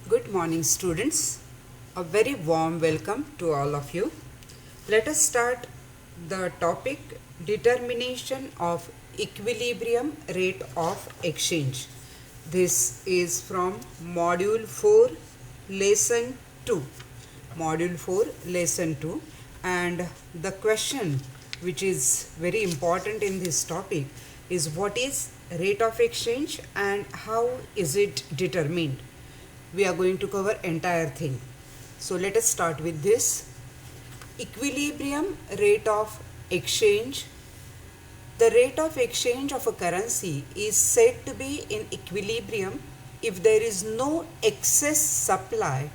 Good morning, students. A very warm welcome to all of you. Let us start the topic determination of equilibrium rate of exchange. This is from Module 4, Lesson 2. Module 4, Lesson 2. And the question which is very important in this topic is what is rate of exchange and how is it determined? We are going to cover entire thing. So let us start with this. Equilibrium rate of exchange. The rate of exchange of a currency is said to be in equilibrium if there is no excess supply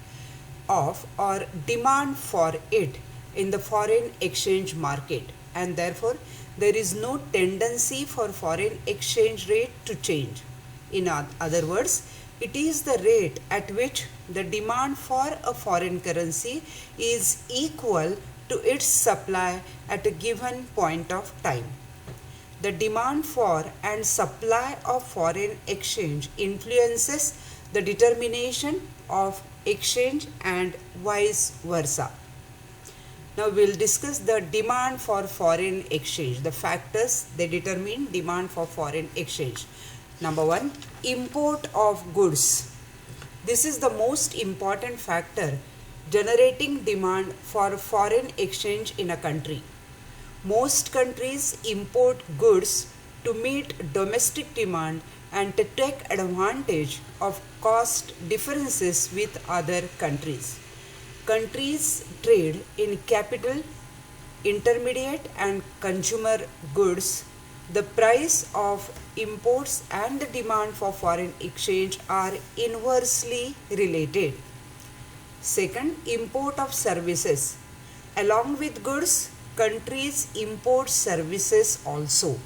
of or demand for it in the foreign exchange market, and therefore there is no tendency for foreign exchange rate to change. In other words, it is the rate at which the demand for a foreign currency is equal to its supply at a given point of time. The demand for and supply of foreign exchange influences the determination of exchange and vice versa. Now we will discuss the demand for foreign exchange, the factors they determine demand for foreign exchange. Number 1, import of goods. This is the most important factor generating demand for foreign exchange in a country. Most countries import goods to meet domestic demand and to take advantage of cost differences with other countries. Countries trade in capital, intermediate and consumer goods. The price of imports and the demand for foreign exchange are inversely related. Second, import of services. Along with goods, countries import services also.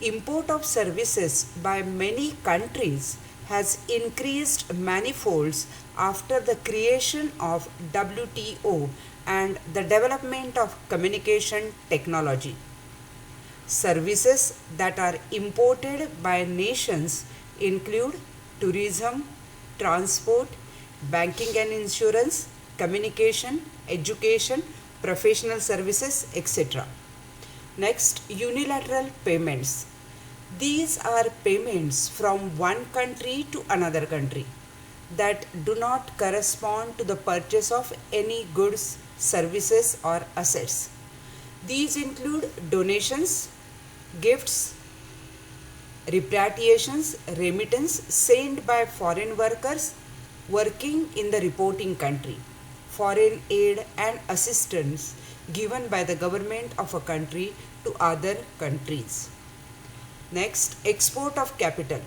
Import of services by many countries has increased manifolds after the creation of WTO and the development of communication technology. Services that are imported by nations include tourism, transport, banking and insurance, communication, education, professional services, etc. Next, unilateral payments. These are payments from one country to another country that do not correspond to the purchase of any goods, services or assets. These include donations, gifts, repatriations, remittance sent by foreign workers working in the reporting country, foreign aid and assistance given by the government of a country to other countries. Next, export of capital.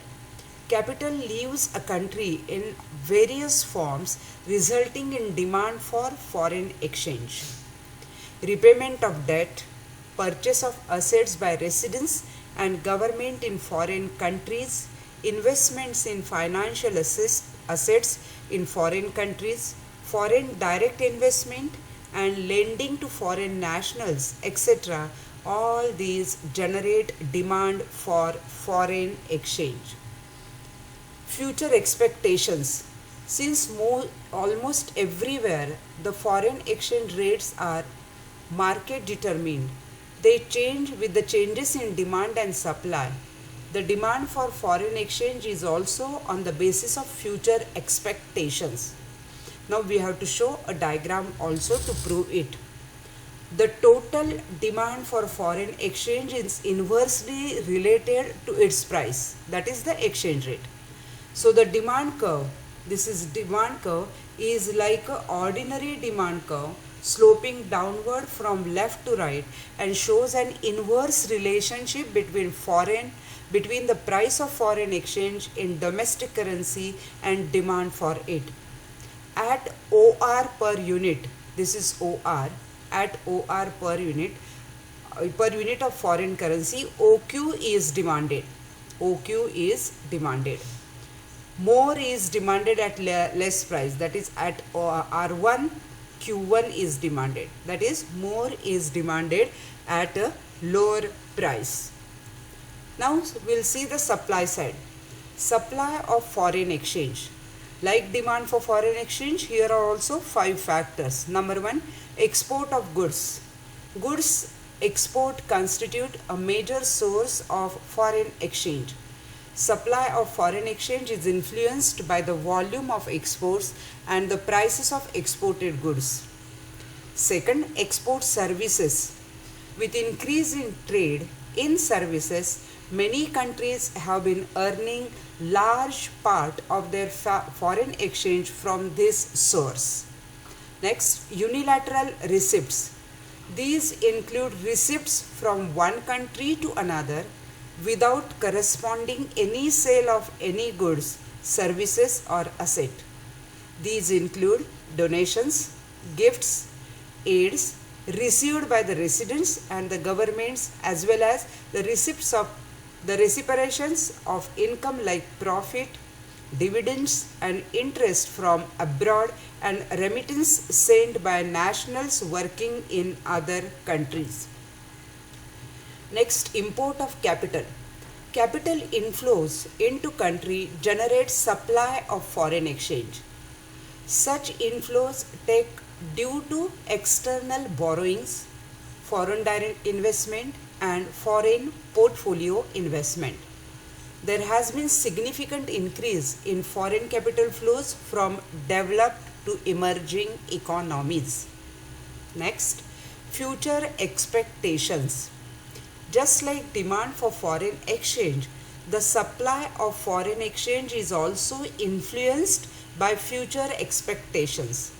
Capital leaves a country in various forms resulting in demand for foreign exchange. Repayment of debt, purchase of assets by residents and government in foreign countries, investments in financial assets in foreign countries, foreign direct investment and lending to foreign nationals, etc. All these generate demand for foreign exchange. Future expectations. Since almost everywhere the foreign exchange rates are market determined, they change with the changes in demand and supply. The demand for foreign exchange is also on the basis of future expectations. Now we have to show a diagram also to prove it. The total demand for foreign exchange is inversely related to its price, that is the exchange rate. So the demand curve, this is demand curve, is like an ordinary demand curve sloping downward from left to right and shows an inverse relationship between the price of foreign exchange in domestic currency and demand for it. At OR per unit, this is OR, at OR per unit of foreign currency, OQ is demanded. OQ is demanded. More is demanded at less price, that is at R1, Q1 is demanded, that is more is demanded at a lower price. Now we'll see the supply side. Supply of foreign exchange. Like demand for foreign exchange, here are also 5 factors. Number 1, export of goods. Goods export constitute a major source of foreign exchange. Supply of foreign exchange is influenced by the volume of exports and the prices of exported goods. Second, export services. With increase in trade in services, many countries have been earning large part of their foreign exchange from this source. Next, unilateral receipts. These include receipts from one country to another without corresponding any sale of any goods, services or asset. These include donations, gifts, aids received by the residents and the governments, as well as the receipts of the reciprocations of income like profit, dividends and interest from abroad and remittance sent by nationals working in other countries. Next, import of capital. Capital inflows into country generate supply of foreign exchange. Such inflows take due to external borrowings, foreign direct investment and foreign portfolio investment. There has been significant increase in foreign capital flows from developed to emerging economies. Next, future expectations. Just like demand for foreign exchange, the supply of foreign exchange is also influenced by future expectations.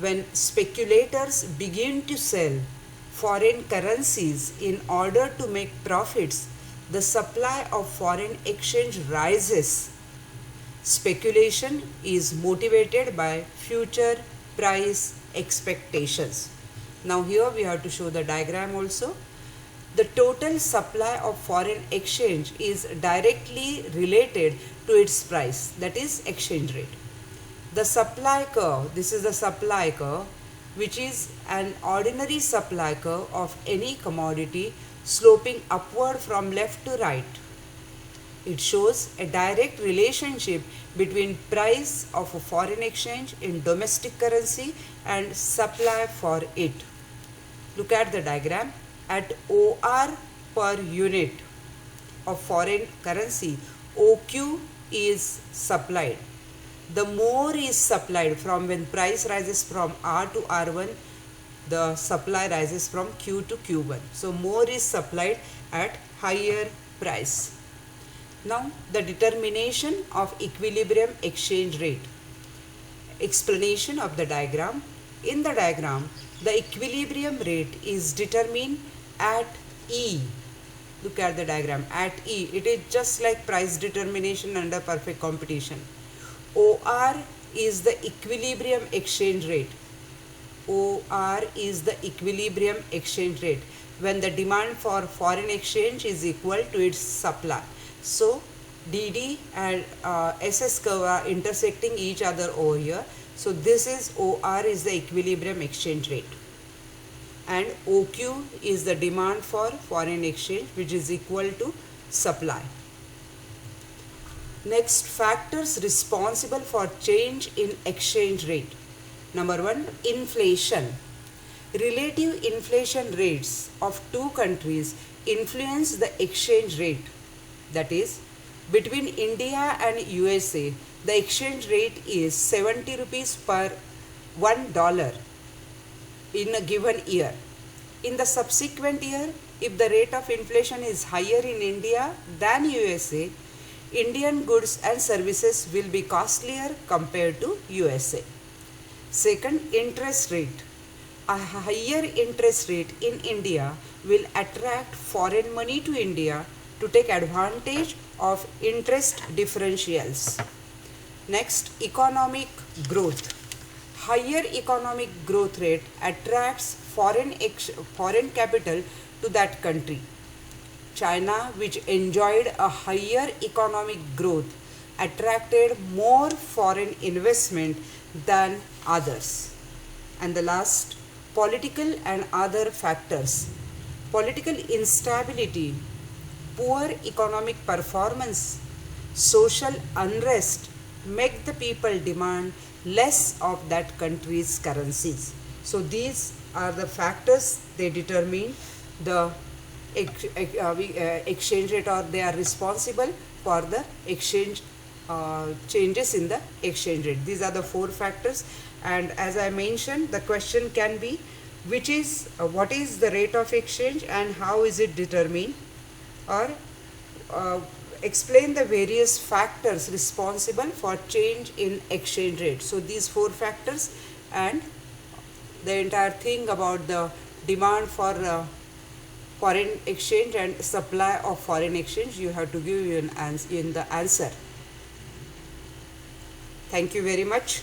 When speculators begin to sell foreign currencies in order to make profits, the supply of foreign exchange rises. Speculation is motivated by future price expectations. Now here we have to show the diagram also. The total supply of foreign exchange is directly related to its price, that is exchange rate. The supply curve, this is the supply curve, which is an ordinary supply curve of any commodity sloping upward from left to right. It shows a direct relationship between price of a foreign exchange in domestic currency and supply for it. Look at the diagram. At OR per unit of foreign currency, OQ is supplied. The more is supplied from when price rises from R to R1, the supply rises from Q to Q1. So more is supplied at higher price. Now the determination of equilibrium exchange rate. Explanation of the diagram. In the diagram, the equilibrium rate is determined at E. Look at the diagram. At E, it is just like price determination under perfect competition. OR is the equilibrium exchange rate. OR is the equilibrium exchange rate when the demand for foreign exchange is equal to its supply. So DD and SS curve are intersecting each other over here. So this is OR is the equilibrium exchange rate, and OQ is the demand for foreign exchange, which is equal to supply. Next, factors responsible for change in exchange rate. Number 1, inflation. Relative inflation rates of two countries influence the exchange rate. That is, between India and USA, the exchange rate is 70 rupees per $1 in a given year. In the subsequent year, if the rate of inflation is higher in India than USA, Indian goods and services will be costlier compared to USA. Second, interest rate. A higher interest rate in India will attract foreign money to India to take advantage of interest differentials. Next, economic growth. Higher economic growth rate attracts foreign capital to that country. China, which enjoyed a higher economic growth, attracted more foreign investment than others. And the last, political and other factors. Political instability, poor economic performance, social unrest make the people demand less of that country's currencies. So these are the factors they determine the exchange rate, or they are responsible for the exchange changes in the exchange rate. These are the four factors, and as I mentioned, the question can be which is what is the rate of exchange and how is it determined, or explain the various factors responsible for change in exchange rate. So these four factors and the entire thing about the demand for foreign exchange and supply of foreign exchange, you have to give in the answer. Thank you very much.